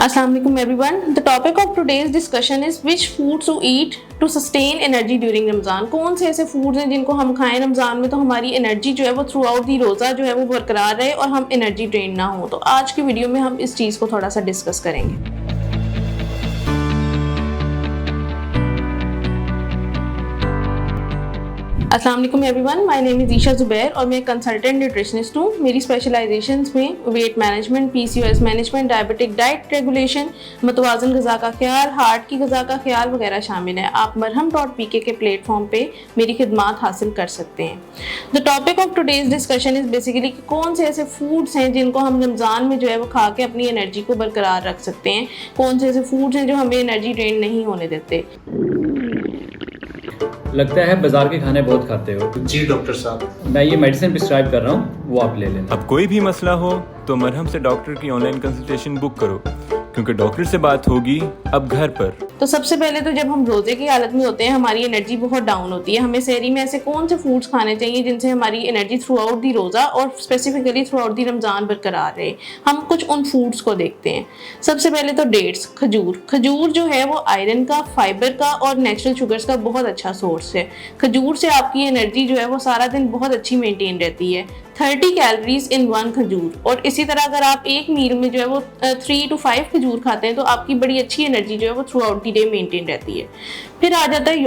Assalamu alaikum everyone. The topic of today's discussion is which foods to eat to sustain energy during Ramzan. कौन से ऐसे foods हैं जिनको हम खाएं रमज़ान में तो हमारी एनर्जी जो है वो थ्रू आउट दी रोज़ा जो है वो बरकरार रहे और हम एनर्जी ड्रेन ना हो। तो आज की वीडियो में हम इस चीज़ को थोड़ा सा डिस्कस करेंगे। अस्सलाम वालेकुम everyone, my name is Isha Zubair और मैं कंसल्टेंट न्यूट्रिशनिस्ट हूँ। मेरी स्पेशलाइजेशंस में weight management, PCOS management, diabetic diet regulation, मतवाज़न ग़िज़ा का ख्याल, हार्ट की ग़िज़ा का ख्याल वगैरह शामिल है। आप मरहम.pk के प्लेटफॉर्म पे मेरी खिदमात हासिल कर सकते हैं। The topic of today's discussion is basically कि कौन से ऐसे फूड्स हैं जिनको हम रमज़ान में जो है वो खा के अपनी एनर्जी को बरकरार रख सकते हैं, कौन से ऐसे फूड्स हैं जो हमें एनर्जी ड्रेन नहीं होने देते। लगता है बाजार के खाने बहुत खाते हो। जी डॉक्टर साहब, मैं ये मेडिसिन प्रिस्क्राइब कर रहा हूँ, वो आप ले लेना। अब कोई भी मसला हो तो मरहम से डॉक्टर की ऑनलाइन कंसल्टेशन बुक करो, क्योंकि डॉक्टर से बात होगी अब घर पर। तो सबसे पहले तो जब हम रोजे की हालत में होते हैं हमारी एनर्जी बहुत डाउन होती है। हमें सहरी में ऐसे कौन से फूड्स खाने चाहिए जिनसे हमारी एनर्जी थ्रू आउट दी रोज़ा और specifically through out the Ramzan बरकरार रहे। हम कुछ उन फूड्स को देखते हैं। सबसे पहले तो डेट्स, खजूर जो है वो आयरन का, फाइबर का और नेचुरल शुगर्स का बहुत अच्छा सोर्स है। खजूर से आपकी एनर्जी जो है वो सारा दिन बहुत अच्छी मेंटेन रहती है। 30 कैलोरीज इन 1 खजूर। और इसी तरह अगर आप एक मील में जो है वो 3 to 5 खजूर खाते हैं तो आपकी बड़ी अच्छी एनर्जी जो है वो through out the day maintain रहती है। फिर आ जाता है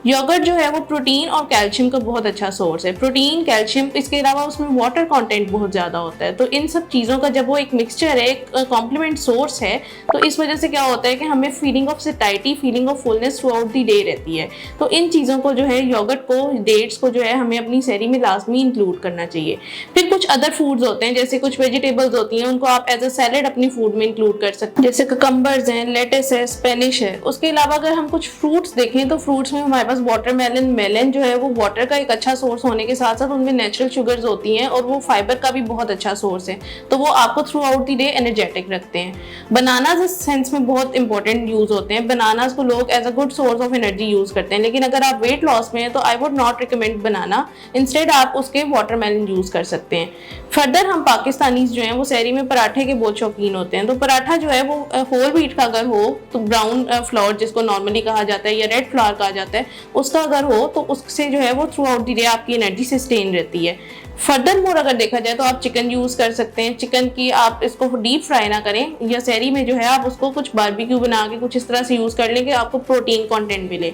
योगर्ट जो है वो प्रोटीन और कैल्शियम का बहुत अच्छा सोर्स है। प्रोटीन, कैल्शियम, इसके अलावा उसमें वाटर कंटेंट बहुत ज़्यादा होता है। तो इन सब चीज़ों का जब वो एक मिक्सचर है, एक कॉम्प्लीमेंट सोर्स है, तो इस वजह से क्या होता है कि हमें feeling of satisfaction, feeling of fullness through out the day रहती है। तो इन चीज़ों को जो है, योगर्ट को, डेट्स को जो है हमें अपनी सहरी में लाजमी इंक्लूड करना चाहिए। फिर कुछ अदर फूड्स होते हैं, जैसे कुछ वेजिटेबल्स होती हैं, उनको आप एज अ सैलेड अपनी फूड में इंक्लूड कर सकते हैं, जैसे ककम्बर्स हैं, लेटिस है, स्पेनिश है। उसके अलावा अगर हम कुछ फ्रूट्स देखें तो फ्रूट्स में हमारे पास मेलन जो है वो वाटर का एक अच्छा सोर्स होने के साथ साथ उनमें नेचुरल शुगर्स होती हैं और वो फाइबर का भी बहुत अच्छा सोर्स है। तो वो आपको through out the day energetic रखते हैं। बनानास इस सेंस में बहुत इंपॉर्टेंट यूज होते हैं। बनानास को लोग as a good source of energy use करते हैं, लेकिन अगर आप वेट लॉस में हैं तो I would not recommend banana. Instead आप उसके वाटरमेलन यूज कर सकते हैं। फर्दर हम पाकिस्तानीज जो हैं वो सहरी में पराठे के बहुत शौकीन होते हैं। तो पराठा जो है वो होल व्हीट का अगर हो तो ब्राउन फ्लोर जिसको नॉर्मली कहा जाता है या रेड फ्लोर कहा जाता है, उसका अगर हो तो उससे जो है वो थ्रू आउट द डे आपकी एनर्जी सस्टेन रहती है। फर्दर मोर अगर देखा जाए तो आप चिकन यूज़ कर सकते हैं। चिकन की आप इसको डीप फ्राई ना करें, या सहरी में जो है आप उसको कुछ बारबेक्यू बना के कुछ इस तरह से यूज़ कर लें कि आपको प्रोटीन कंटेंट मिले।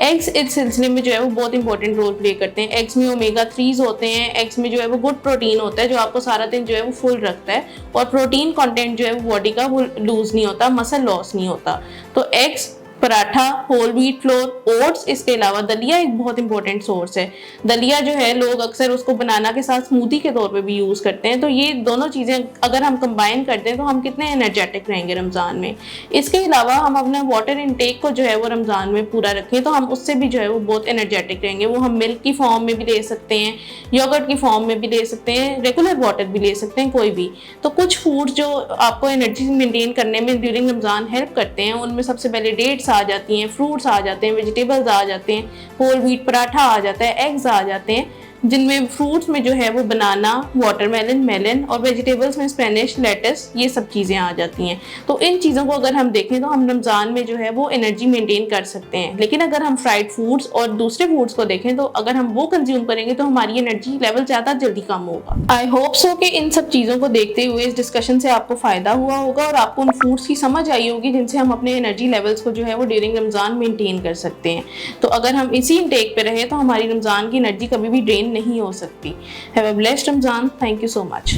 एग्स इस सिलसिले में जो है वो बहुत इंपॉर्टेंट रोल प्ले करते हैं। एग्स में ओमेगा 3 होते हैं। एग्स में जो है वो गुड प्रोटीन होता है जो आपको सारा दिन जो है वो फुल रखता है, और प्रोटीन कंटेंट जो है वो बॉडी का वो लूज नहीं होता, मसल लॉस नहीं होता। तो eggs, paratha, whole wheat flour, oats, इसके अलावा दलिया एक बहुत इंपॉर्टेंट सोर्स है। दलिया जो है लोग अक्सर उसको बनाना के साथ स्मूदी के तौर पे भी यूज़ करते हैं। तो ये दोनों चीज़ें अगर हम कंबाइन करते हैं तो हम कितने एनर्जेटिक रहेंगे रमज़ान में। इसके अलावा हम अपना वाटर इनटेक को जो है वो रमज़ान में पूरा रखें तो हम उससे भी जो है वो बहुत एनर्जेटिक रहेंगे। वो हम मिल्क की फॉर्म में भी ले सकते हैं, योगर्ट की फॉर्म में भी ले सकते हैं, रेगुलर वाटर भी ले सकते हैं, कोई भी। तो कुछ फूड जो आपको एनर्जी मेंटेन करने में ड्यूरिंग रमज़ान हेल्प करते हैं, उनमें सबसे पहले डेट्स आ जाती हैं, फ्रूट्स आ जाते हैं, वेजिटेबल्स आ जाते हैं, होल व्हीट पराठा आ जाता है, एग्स आ जाते हैं, जिनमें फ्रूट्स में जो है वो बनाना, वाटरमेलन, मेलन, और वेजिटेबल्स में स्पेनिश, लेटिस, ये सब चीज़ें आ जाती हैं। तो इन चीज़ों को अगर हम देखें तो हम रमज़ान में जो है वो एनर्जी मेंटेन कर सकते हैं। लेकिन अगर हम फ्राइड फूड्स और दूसरे फूड्स को देखें तो अगर हम वो कंज्यूम करेंगे तो हमारी एनर्जी लेवल ज़्यादा जल्दी कम होगा। आई होप सो कि इन सब चीज़ों को देखते हुए इस डिस्कशन से आपको फ़ायदा हुआ होगा और आपको उन फूड्स की समझ आई होगी जिनसे हम अपने एनर्जी लेवल्स को जो है वो ड्यूरिंग रमज़ान मेंटेन कर सकते हैं। तो अगर हम इसी इंटेक पे रहे तो हमारी रमज़ान की एनर्जी कभी भी ड्रेन नहीं हो सकती। Have a blessed Ramzan. Thank you so much.